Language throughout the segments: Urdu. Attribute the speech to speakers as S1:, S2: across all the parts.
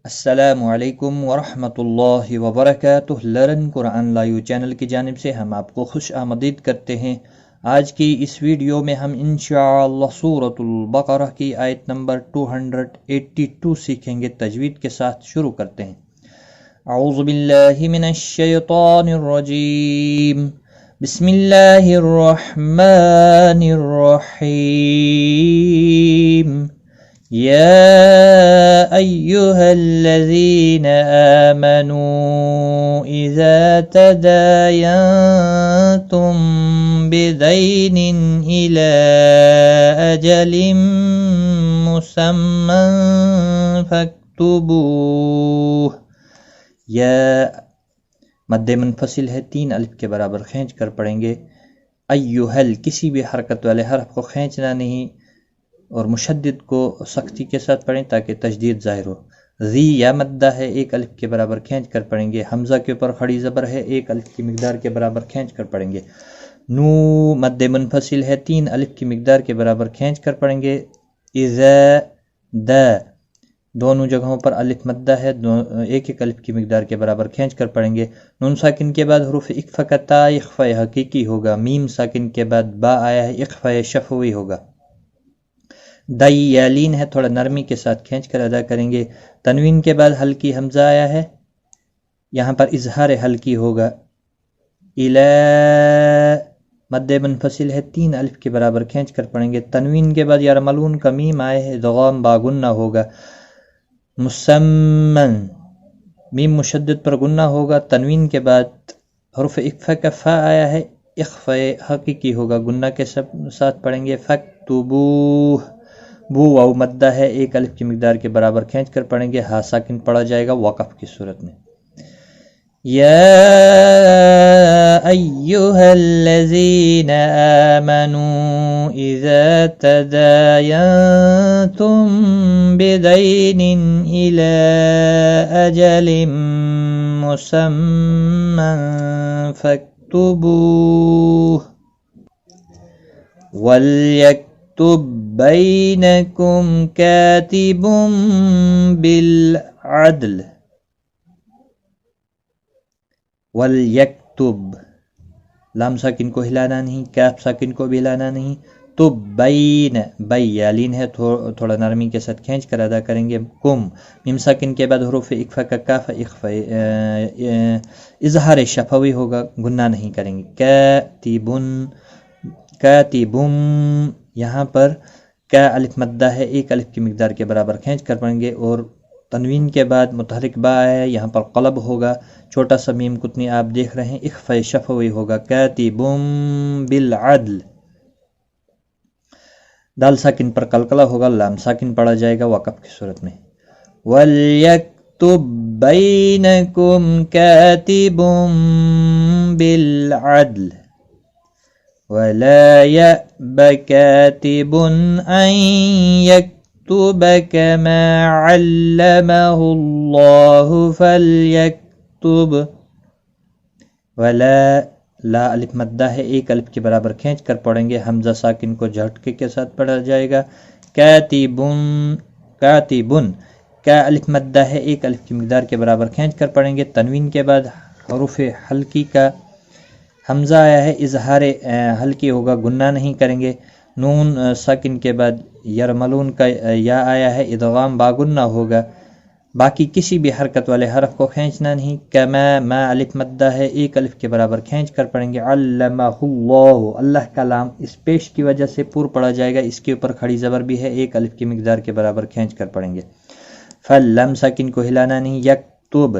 S1: السلام علیکم ورحمۃ اللہ وبرکاتہ۔ لرن قرآن لائیو چینل کی جانب سے ہم آپ کو خوش آمدید کرتے ہیں۔ آج کی اس ویڈیو میں ہم انشاءاللہ سورۃ البقرہ کی آیت نمبر 282 سیکھیں گے۔ تجوید کے ساتھ شروع کرتے ہیں۔ اعوذ باللہ من الشیطان الرجیم، بسم اللہ الرحمن الرحیم۔ يا أيها الذين آمنوا إذا تداينتم بدين إلى أجل مسمى فاكتبوه۔ یا مد منفصل ہے، 3 الف کے برابر کھینچ کر پڑھیں گے۔ ایہل کسی بھی حرکت والے حرف کو کھینچنا نہیں، اور مشدد کو سختی کے ساتھ پڑھیں تاکہ تشدید ظاہر ہو۔ ذی یا مدہ ہے، 1 الف کے برابر کھینچ کر پڑھیں گے۔ حمزہ کے اوپر کھڑی زبر ہے، 1 الف کی مقدار کے برابر کھینچ کر پڑھیں گے۔ نو مد منفصل ہے، 3 الف کی مقدار کے برابر کھینچ کر پڑھیں گے۔ اذا دا دونوں جگہوں پر الف مدہ ہے، 1 الف کی مقدار کے برابر کھینچ کر پڑھیں گے۔ نون ساکن کے بعد حروف اقفا کا تا اخفا حقیقی ہوگا۔ میم ساکن کے بعد با آیا ہے، اخفا شفوی ہوگا۔ دائی یا لین ہے، تھوڑا نرمی کے ساتھ کھینچ کر ادا کریں گے۔ تنوین کے بعد ہلکی حمزہ آیا ہے، یہاں پر اظہار ہلکی ہوگا۔ الا مد منفصل ہے، 3 الف کے برابر کھینچ کر پڑھیں گے۔ تنوین کے بعد یرملون کا میم آئے ہے، ادغام باغنہ ہوگا۔ مسمن میم مشدد پر گنہ ہوگا۔ تنوین کے بعد حرف اقفا کا فا آیا ہے، اخفا حقیقی ہوگا، گنہ کے ساتھ پڑھیں گے۔ فاکتبوہ بو واو مدہ ہے، 1 الف کی مقدار کے برابر کھینچ کر پڑھیں گے۔ ہا ساکن پڑھا جائے گا وقف کی صورت میں۔ یا ایہا الذین آمنوا اذا تداینتم بدین الی اجل مسمى فاکتبوہ وَلْيَكْتُبْ بَيْنَكُمْ كَاتِبٌ بِالْعَدْلِ۔ وَلْيَكْتُبْ لام ساکن کو ہلانا نہیں، کاف ساکن کو بھی ہلانا نہیں۔ تب بین بی یالین ہے، تھوڑا نرمی کے ساتھ کھینچ کر ادا کریں گے۔ کم میم ساکن کے بعد حروف اقفا کا کاف اخفا اظہار شفوی ہوگا، گنہ نہیں کریں گے۔ کاتبن کاتبم یہاں پر کا الف مدہ ہے، 1 الف کی مقدار کے برابر کھینچ کر پڑھیں گے، اور تنوین کے بعد متحرک با ہے، یہاں پر قلب ہوگا۔ چھوٹا سا میم کتنی آپ دیکھ رہے ہیں، اخفا شفوی ہوگا۔ کاتبم بالعدل دال ساکن پر قلقلہ ہوگا، لام ساکن پڑھا جائے گا وقف کی صورت میں۔ وَلْيَكْتُبْ بَيْنَكُمْ كَاتِبٌ بِالْعَدْلِ وَلَا يَأْبَ كَاتِبٌ أَن يَكْتُبَ كَمَا عَلَّمَهُ اللَّهُ فَلْيَكْتُبْ وَلَا لا الف مدہ ہے، 1 الف کے برابر کھینچ کر پڑھیں گے۔ حمزہ ساکن کو جھٹکے کے ساتھ پڑھا جائے گا۔ کاتبن کاتبن کا الف مدہ ہے، 1 الف کی مقدار کے برابر کھینچ کر پڑھیں گے۔ تنوین کے بعد حروف حلقی کا حمزہ آیا ہے، اظہار ہلکی ہوگا، گنہ نہیں کریں گے۔ نون ساکن کے بعد یرملون کا یا آیا ہے، ادغام باگنہ ہوگا۔ باقی کسی بھی حرکت والے حرف کو کھینچنا نہیں۔ کما ما الف مدہ ہے، 1 الف کے برابر کھینچ کر پڑھیں گے۔ علمہ اللہ اللہ کا لام اس پیش کی وجہ سے پور پڑھا جائے گا، اس کے اوپر کھڑی زبر بھی ہے، 1 الف کی مقدار کے برابر کھینچ کر پڑھیں گے۔ فلم ساکن کو ہلانا نہیں۔ یکتب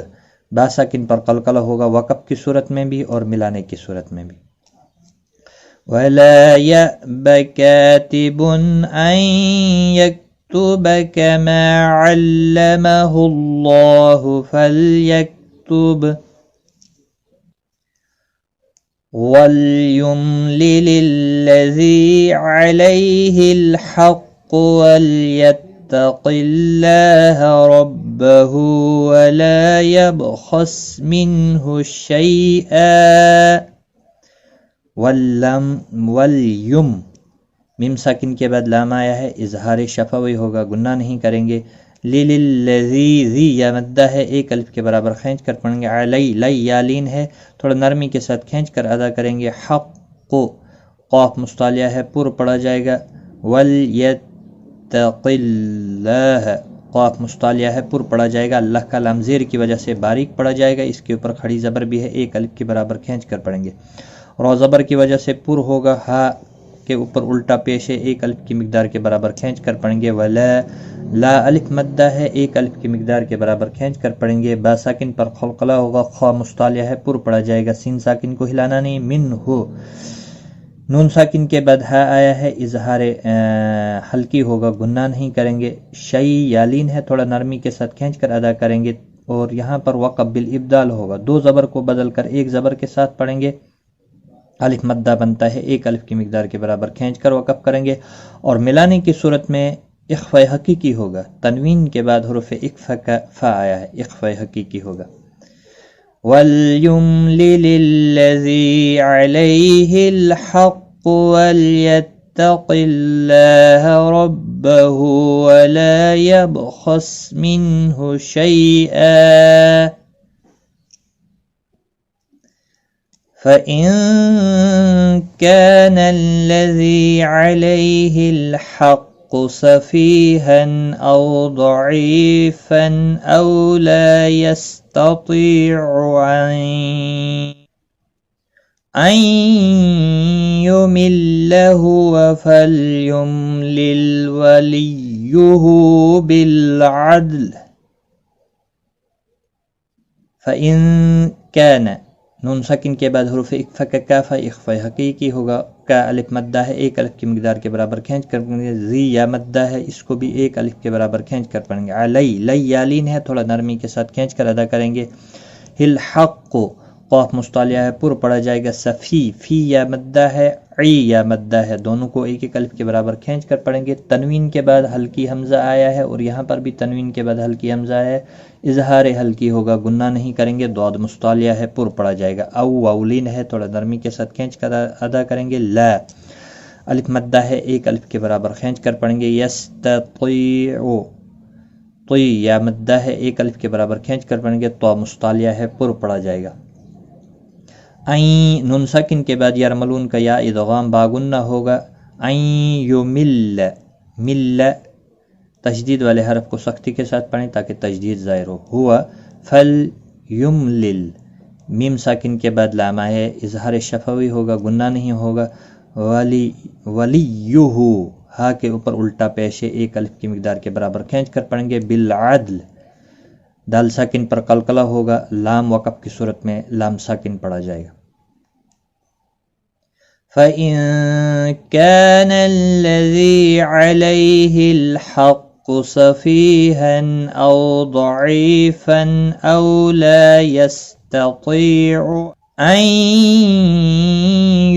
S1: با ساکن پر قلقلہ ہوگا، وقف کی صورت میں بھی اور ملانے کی صورت میں بھی۔ وَلَا يَأْبَ كَاتِبٌ أَن يَكْتُبَ كَمَا عَلَّمَهُ اللَّهُ فَلْيَكْتُبْ وَلْيُمْلِلِ الَّذِي عَلَيْهِ الْحَقُّ وَلْيَتَّقِ اللَّهَ رَبَّهُ وَلَا يَبْخَسْ مِنْهُ شَيْئًا والیم میم ساکن کے بعد لام آیا ہے، اظہار شفوی ہوگا، گناہ نہیں کریں گے۔ للذی ذی یا مدہ ہے ایک الف کے برابر کھینچ کر پڑھیں گے، علی لی یا لین ہے تھوڑا نرمی کے ساتھ کھینچ کر ادا کریں گے، حق قاف مستعلیہ ہے پر پڑھا جائے گا، ولیتق اللہ قاف مستعلیہ ہے پر پڑھا جائے گا، اللہ کا لام زیر کی وجہ سے باریک پڑھا جائے گا، اس کے اوپر کھڑی زبر بھی ہے ایک الف کے برابر کھینچ کر پڑھیں گے، رو زبر کی وجہ سے پر ہوگا، ہا کے اوپر الٹا پیش ہے ایک الف کی مقدار کے برابر کھینچ کر پڑھیں گے، ولا لا الف مدہ ہے ایک الف کی مقدار کے برابر کھینچ کر پڑھیں گے، با ساکن پر قلقلہ ہوگا، خا مستعلیہ ہے پر پڑھا جائے گا، سین ساکن کو ہلانا نہیں، من ہو نون ساکن کے بعد ہا آیا ہے اظہار ہلکی ہوگا، گناہ نہیں کریں گے، شئی یالین ہے تھوڑا نرمی کے ساتھ کھینچ کر ادا کریں گے، اور یہاں پر وقف بالابدال ہوگا، دو زبر کو بدل کر ایک زبر کے ساتھ پڑھیں گے، الف مدہ بنتا ہے ایک الف کی مقدار کے برابر کھینچ کر وقف کریں گے، اور ملانے کی صورت میں اخفاء حقیقی ہوگا، تنوین کے بعد حروف اخفاء کا فا آیا ہے، اخفاء حقیقی ہوگا، وَلْيُمْلِلِ الَّذِي عَلَيْهِ الْحَقُّ وَلْيَتَّقِ اللَّهَ رَبَّهُ وَلَا يَبْخَسْ مِنْهُ شَيْئًا فَإِنْ كَانَ الَّذِي عَلَيْهِ الْحَقُّ سَفِيهًا أَوْ ضَعِيفًا أَوْ لَا يَسْتَطِيعُ أَنْ يُمِلَّ هُوَ فَلْيُمْلِلْ وَلِيُّهُ بِالْعَدْلِ فَإِنْ كَانَ نون ساکن کے بعد حروف اخفاء کا کاف اخفاء حقیقی ہوگا، کا الف مدہ ہے ایک الف کی مقدار کے برابر کھینچ کر پڑھیں گے، زی یا مدہ ہے اس کو بھی ایک الف کے برابر کھینچ کر پڑھیں گے، علی لی یالین ہے تھوڑا نرمی کے ساتھ کھینچ کر ادا کریں گے، الحق قاف مستعلیہ ہے پر پڑھا جائے گا، صفی فی یا مدہ ہے عی یا مدہ ہے دونوں کو ایک ایک الف کے برابر کھینچ کر پڑھیں گے، تنوین کے بعد ہلکی حمزہ آیا ہے اور یہاں پر بھی تنوین کے بعد ہلکی حمزہ ہے، اظہار ہلکی ہوگا، گناہ نہیں کریں گے، ضاد مستعلیہ ہے پر پڑھا جائے گا، او واولین ہے تھوڑا نرمی کے ساتھ کھینچ کر ادا کریں گے، لا الف مدہ ہے ایک الف کے برابر کھینچ کر پڑھیں گے، یستطیعو طی یا مدہ ہے ایک الف کے برابر کھینچ کر پڑھیں گے، تو مستعلیہ ہے پر پڑھا جائے گا، نون ساکن کے بعد یرملون کا یا ادغام باگنہ ہوگا، یمل مل تشدید والے حرف کو سختی کے ساتھ پڑھیں تاکہ تشدید ظاہر ہو، ہوا فل یملل میم ساکن کے بعد لام ہے اظہار شفوی ہوگا، گناہ نہیں ہوگا، ولیہ ہا کے اوپر الٹا پیش ہے ایک الف کی مقدار کے برابر کھینچ کر پڑھیں گے، بالعدل دال ساکن پر قلقلہ ہوگا، لام وقف کی صورت میں لام ساکن پڑھا جائے گا، فَإِن كَانَ الَّذِي عَلَيْهِ الْحَقُّ سَفِيهًا أَوْ ضَعِيفًا أَوْ لَا يَسْتَطِيعُ أَنْ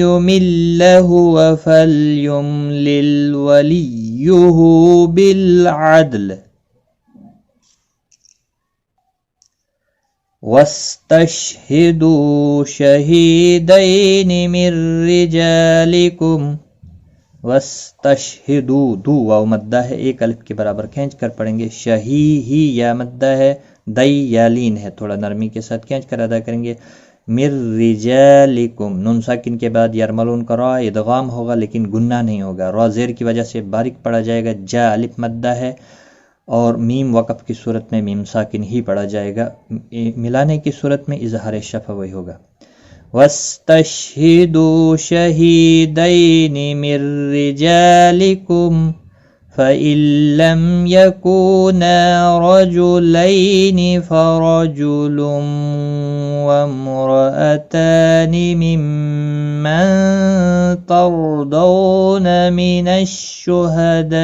S1: يُمِلَّ هُوَ فَلْيُمْلِلْ وَلِيُّهُ بِالْعَدْلِ وَاسْتَشْهِدُوا شَهِيدَيْنِ مِنْ رِجَالِكُمْ وَاسْتَشْهِدُوا دو واو مدہ ہے ایک الف کے برابر کھینچ کر پڑھیں گے، شہی ہی یا مدہ ہے دئی یا لین ہے تھوڑا نرمی کے ساتھ کھینچ کر ادا کریں گے، مِنْ رِجَالِكُمْ نون ساکن کے بعد یرملون کا را ادغام ہوگا لیکن گناہ نہیں ہوگا، را زیر کی وجہ سے باریک پڑھا جائے گا، جا الف مدہ ہے اور میم وقف کی صورت میں میم ساکن ہی پڑھا جائے گا، ملانے کی صورت میں اظہار شفوی ہوگا، وَاسْتَشْهِدُوا شَهِيدَيْنِ مِنْ رِجَالِكُمْ فَإِنْ لَمْ يَكُونَا رَجُلَيْنِ فَرَجُلٌ وَامْرَأَتَانِ مِمَّنْ تَرْضَوْنَ مِنَ الشُّهَدَاءِ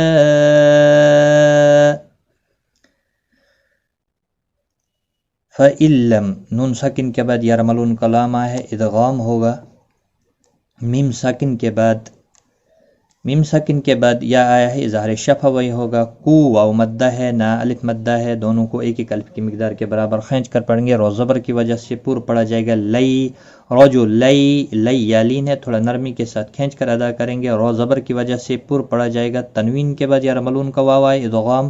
S1: فَإِلَّمْ نون ساکن کے بعد یرملون کلام ہے ادغام ہوگا، میم ساکن کے بعد یا آیا ہے اظہار شفوی ہوگا، کو واو مدہ ہے نا الف مدہ ہے دونوں کو ایک ایک الف کی مقدار کے برابر کھینچ کر پڑھیں گے، رو زبر کی وجہ سے پر پڑھا جائے گا، لئی رجل لئی یالین ہے تھوڑا نرمی کے ساتھ کھینچ کر ادا کریں گے، رو زبر کی وجہ سے پر پڑھا جائے گا، تنوین کے بعد یرملون کا واو ہے ادغام،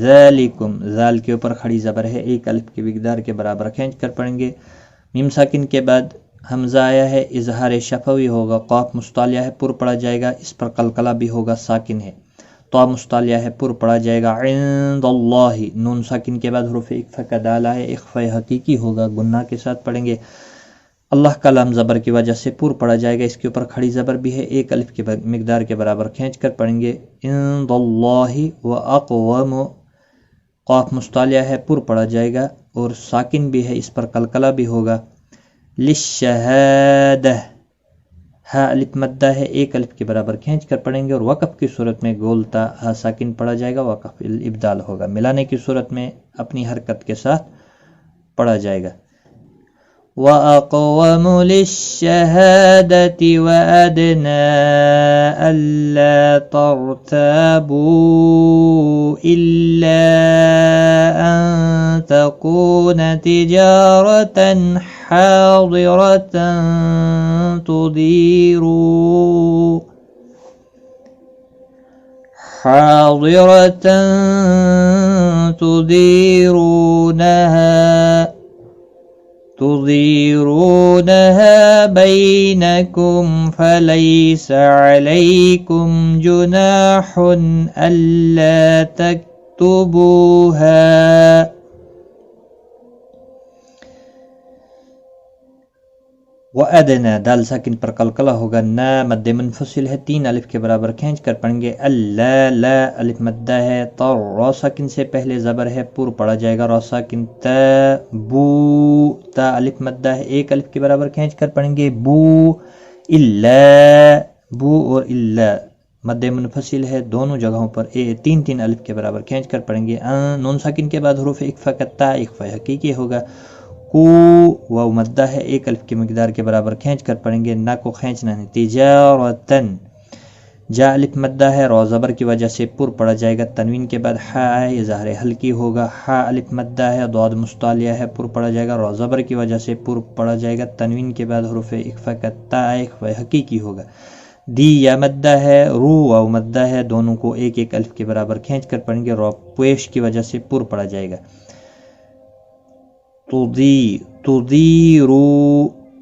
S1: ذالکم، ذال کے اوپر کھڑی زبر ہے، ایک الف کی مقدار کے برابر کھینچ کر پڑھیں گے۔ میم ساکن کے بعد حمزہ آیا ہے، اظہار شفوی ہوگا، قاف مستعلیہ ہے، پر پڑا جائے گا، اس پر قلقلہ بھی ہوگا، ساکن ہے۔ طا مستعلیہ ہے، پر پڑا جائے گا، عند اللہ، نون ساکن کے بعد حروف اخفا کا دال ہے، اخفا حقیقی ہوگا، گناہ کے ساتھ پڑھیں گے۔ اللہ کا لام زبر کی وجہ سے پر پڑا جائے گا، اس کے اوپر کھڑی زبر بھی ہے، ایک الف کے مقدار کے برابر کھینچ کر پڑھیں گے۔ عند اللہ و اقوام، قاف مستعلیہ ہے، پر پڑا جائے گا اور ساکن بھی ہے، اس پر قلقلہ بھی ہوگا۔ للشہادہ، ہا الف مدہ ہے، ایک الف کے برابر کھینچ کر پڑھیں گے، اور وقف کی صورت میں گولتا ہا ساکن پڑھا جائے گا، وقف الابدال ہوگا، ملانے کی صورت میں اپنی حرکت کے ساتھ پڑھا جائے گا۔ وَأَقْوَمُ لِلشَّهَادَةِ وَأَدْنَى أَلَّا تَرْتَابُوا إِلَّا أَن تَكُونَ تِجَارَةً حَاضِرَةً تُظْهِرُونَهَا بَيْنَكُمْ فَلَيْسَ عَلَيْكُمْ جُنَاحٌ أَلَّا تَكْتُبُوهَا۔ وَأَدْنَى، دال ساکن پر قلقلہ ہوگا، نا مد منفصل ہے، تین الف کے برابر کھینچ کر پڑھیں گے۔ اللہ، لا الف مدہ ہے، طر را ساکن سے پہلے زبر ہے، پر پڑھا جائے گا، را ساکن، تا بو، تا الف مدہ ہے، ایک الف کے برابر کھینچ کر پڑھیں گے، بو، اللہ، بو اور اللہ مد منفصل ہے، دونوں جگہوں پر تین تین الف کے برابر کھینچ کر پڑھیں گے۔ نون ساکن کے بعد حروف اخفا کا تا، اخفا حقیقی ہوگا، کو، واو مدہ ہے، ایک الف کی مقدار کے برابر کھینچ کر پڑھیں گے، نا کو کھینچنا نہیں، تجارتن، جا الف مدہ ہے، را زبر کی وجہ سے پر پڑا جائے گا، تنوین کے بعد ہا ہے، اظہار حلقی ہوگا، ہا الف مدہ ہے، ضاد مستعلیہ ہے، پر پڑا جائے گا، را زبر کی وجہ سے پر پڑا جائے گا، تنوین کے بعد حروف اخفا کا تا، اخفا حقیقی ہوگا۔ دی یا مدہ ہے، رو واو مدہ ہے، دونوں کو ایک ایک الف کے برابر کھینچ کر پڑھیں گے، را پیش کی وجہ سے پر پڑا جائے گا۔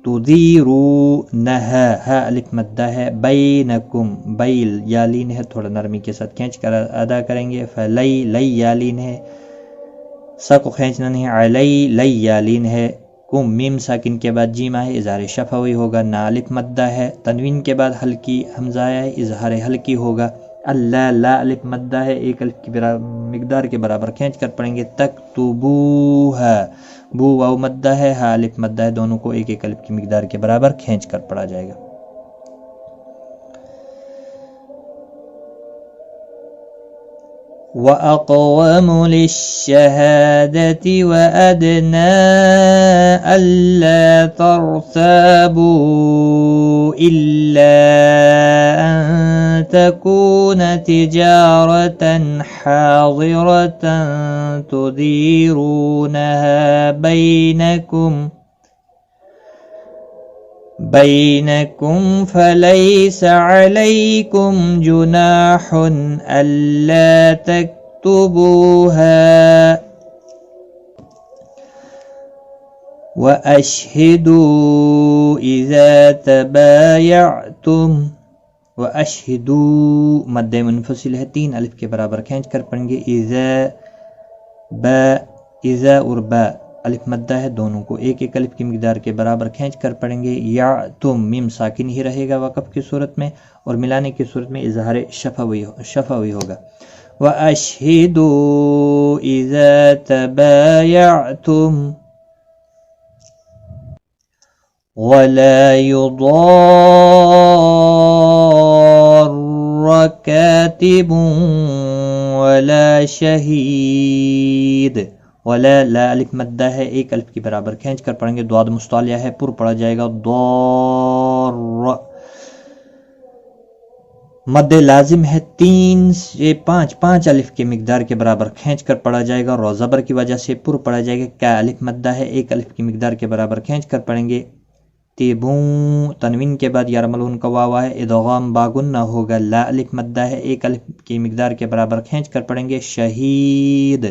S1: تُضِيرُونَهَا، ہا الف مدہ ہے، بَيْنَكُمْ، بیل یالین ہے، تھوڑا نرمی کے ساتھ کھینچ کر ادا کریں گے، فَلَي، لَي یالین ہے، سا کو کھینچنا نہیں، عَلَي، لَي یالین ہے، کم، میم ساکن کے بعد جیم ہے، اظہار شفوی ہوگا، نا الف مدہ ہے، تنوین کے بعد حلقی حمزہ ہے، اظہار حلقی ہوگا، اللہ، لا الف مدہ ہے، ایک الف کی مقدار کے برابر کھینچ کر پڑھیں گے، تکتبوها، بو واو مدہ ہے، ہا الف مدہ ہے، دونوں کو ایک ایک الف کی مقدار کے برابر کھینچ کر پڑھا جائے گا۔ وَأَقْوَمُ لِلشَّهَادَةِ وَأَدْنَى أَلَّا تَرْتَابُوا إِلَّا أَن تَكُونَ تِجَارَةً حَاضِرَةً تُدِيرُونَهَا بَيْنَكُمْ فَلَيْسَ عَلَيْكُمْ جُنَاحٌ أَلَّا تَكْتُبُوهَا وَأَشْهِدُوا إِذَا تَبَايَعْتُمْ۔ وَأَشْهِدُوا مد منفصل ہے، تین الف کے برابر کھینچ کر پڑھیں گے، اذا، با، اذا اور با الف مدہ ہے، دونوں کو ایک ایک الف کی مقدار کے برابر کھینچ کر پڑھیں گے، یا تم، میم ساکن ہی رہے گا وقف کی صورت میں، اور ملانے کی صورت میں اظہار شفوی ہوگا۔ وَأَشْهِدُوا إِذَا تَبَايَعْتُمْ وَلَا يُضَارَّ كَاتِبٌ وَلَا شَهِيدٌ، ولا، لا الف مدہ ہے، ایک الف کی برابر کھینچ کر پڑھیں گے، ضاد مستعلیہ ہے، پر پڑھا جائے گا، ضار، مد لازم ہے، تین سے پانچ الف کے مقدار کے برابر کھینچ کر پڑھا جائے گا، را زبر کی وجہ سے پر پڑھا جائے گا، کا الف مدہ ہے، ایک الف کی مقدار کے برابر کھینچ کر پڑھیں گے، تبون تنوین کے بعد یرملون کا واو ہے، ادغام باگنہ ہوگا، لا الف مدہ ہے، ایک الف کی مقدار کے برابر کھینچ کر پڑھیں گے، شہید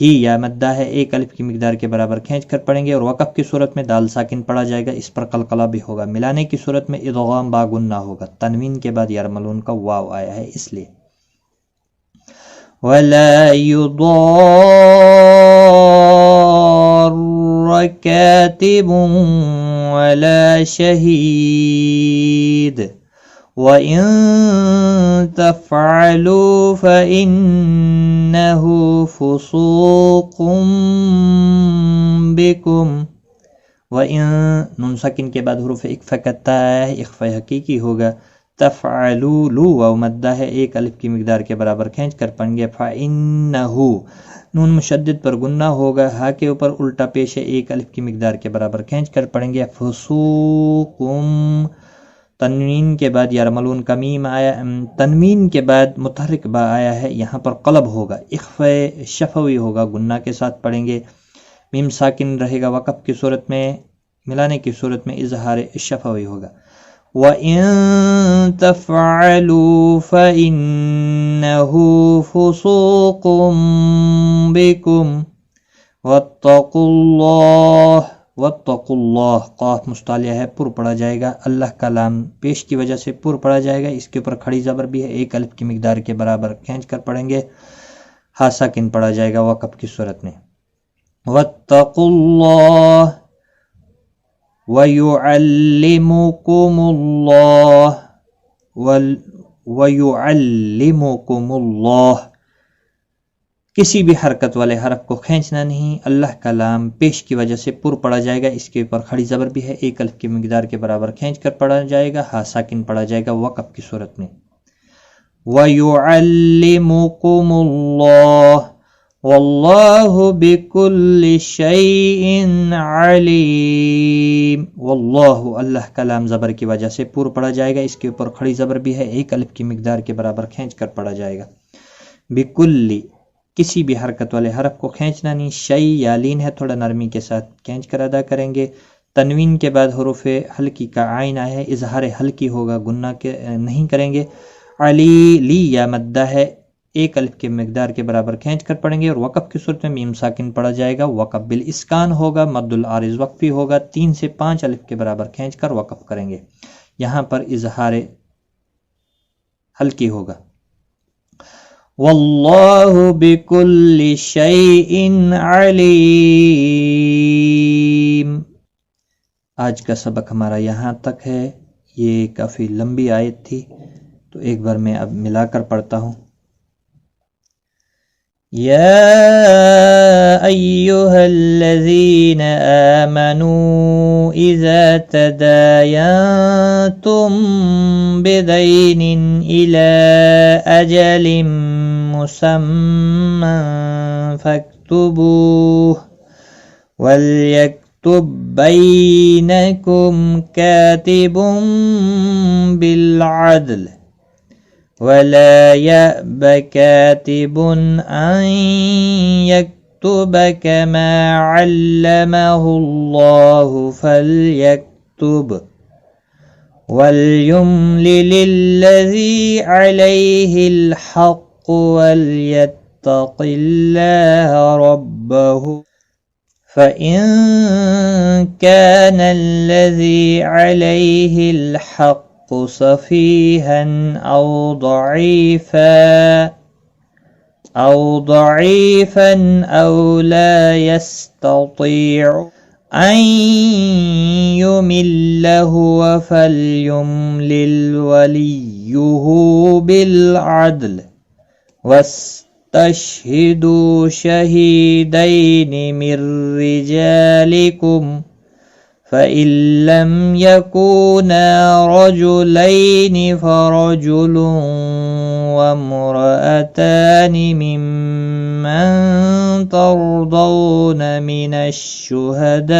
S1: ہی یا مدہ ہے، ایک الف کی مقدار کے برابر کھینچ کر پڑھیں گے، اور وقف کی صورت میں دال ساکن پڑھا جائے گا، اس پر قلقلہ بھی ہوگا، ملانے کی صورت میں ادغام باگنہ ہوگا، تنوین کے بعد یرملون کا واو آیا ہے اس لیے۔ وَلَا يُضَارَّ كَاتِبٌ وَلَا شَهِيدٌ وَإِن تَفْعَلُوا فَإِنَّهُ فُسُوقٌ بِكُمْ وَإِن نون ساکن کے بعد حروف اخفا کا تا ہے، اخفا حقیقی ہوگا، تفعلوا لو واو مدہ ہے، ایک الف کی مقدار کے برابر کھینچ کر پڑھیں گے، فَإِنَّهُ نون مشدد پر گنہ ہوگا، ہا کے اوپر الٹا پیش ہے، ایک الف کی مقدار کے برابر کھینچ کر پڑھیں گے، فسوقم تنوین کے بعد یرملون کا میم آیا، تنوین کے بعد متحرک با آیا ہے، یہاں پر قلب ہوگا، اخفا شفوی ہوگا، گنہ کے ساتھ پڑھیں گے، میم ساکن رہے گا وقف کی صورت میں، ملانے کی صورت میں اظہار شفوی ہوگا۔ وَإِن تَفْعَلُوا فَإِنَّهُ فُسُوقٌ بِكُمْ وَاتَّقُوا اللَّهَ قاف مستعلیہ ہے، پر پڑھا جائے گا، اللہ کا لام پیش کی وجہ سے پر پڑھا جائے گا، اس کے اوپر کھڑی زبر بھی ہے، ایک الف کی مقدار کے برابر کھینچ کر پڑھیں گے، ہا ساکن پڑھا جائے گا وقف کی صورت میں۔ وَاتَّقُوا اللَّهَ وَيُعَلِّمُكُمُ اللَّهُ کسی بھی حرکت والے حرف کو کھینچنا نہیں، اللہ کا لام پیش کی وجہ سے پر پڑھا جائے گا، اس کے اوپر کھڑی زبر بھی ہے، ایک الف کی مقدار کے برابر کھینچ کر پڑھا جائے گا، ہا ساکن پڑھا جائے گا وقف کی صورت میں۔ وَيُعَلِّمُكُمُ اللَّهُ وَاللَّهُ بِكُلِّ شَيْءٍ عَلِيمٌ واللہ اللہ کا لام زبر کی وجہ سے پر پڑھا جائے گا، اس کے اوپر کھڑی زبر بھی ہے، ایک الف کی مقدار کے برابر کھینچ کر پڑھا جائے گا۔ بِكُلِّ کسی بھی حرکت والے حرف کو کھینچنا نہیں، شئی یا لین ہے، تھوڑا نرمی کے ساتھ کھینچ کر ادا کریں گے، تنوین کے بعد حروف حلقی کا عین ہے، اظہار حلقی ہوگا، گنہ کے نہیں کریں گے، علی لی یا مدہ ہے، ایک الف کے مقدار کے برابر کھینچ کر پڑھیں گے، اور وقف کی صورت میں میم ساکن پڑھا جائے گا، وقف بالاسکان ہوگا، مد العارض وقفی ہوگا، 3 سے 5 الف کے برابر کھینچ کر وقف کریں گے، یہاں پر اظہار حلقی ہوگا۔ واللہ بکل شیء علیم۔ آج کا سبق ہمارا یہاں تک ہے، یہ کافی لمبی آیت تھی، تو ایک بار میں اب ملا کر پڑھتا ہوں۔ یا ایہا الذین آمنوا اذا تداینتم بدین الی اجل مسمى فاكتبوه وليكتب بينكم كاتب بالعدل ولا يأب كاتب أن يكتب كما علمه الله فليكتب وليملل الذي عليه الحق وليتق الله ربه فإن كان الذي عليه الحق سفيها أو ضعيفا أو لا يستطيع أن يمل هو فليملل وليه بالعدل واستشهدوا شهيدين من رجالكم فإن لم يكونا رجلين فرجل وامرأتان ممن ترضون من الشهداء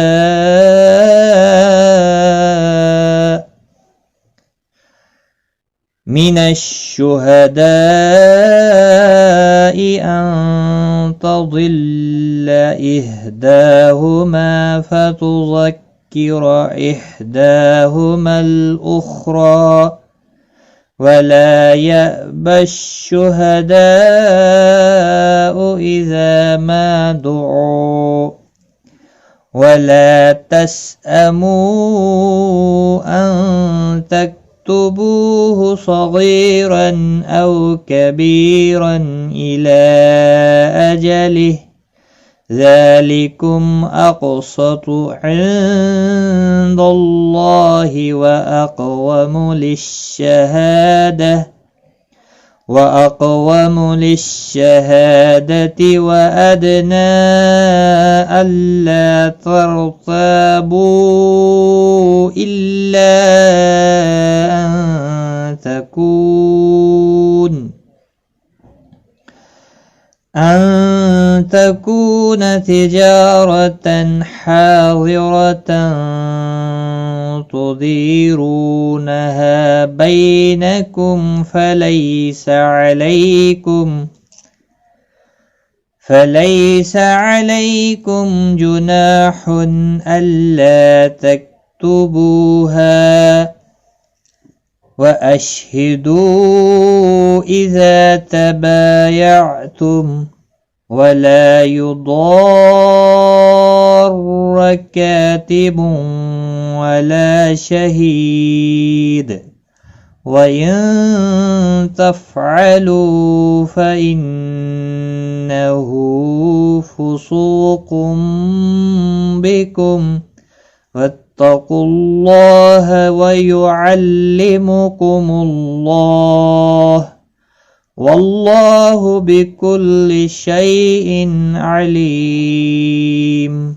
S1: أن تضل إحداهما فتذكر تذكر إحداهما الأخرى ولا يأبى الشهداء إذا ما دعوا ولا تسأموا أن تكتبوه صغيرا أو كبيرا إلى أجله ذلكم أقسط عند الله وأقوم للشهادة وأدنى ألا ترتابوا إلا أن تكون تجارة حاضرة تديرونها بينكم فليس عليكم جناح ألا تكتبوها وأشهدوا إذا تبايعتم ولا يضار كاتب ولا شهيد وإن تفعلوا فإنه فسوق بكم واتقوا الله ويعلمكم الله والله بكل شيء عليم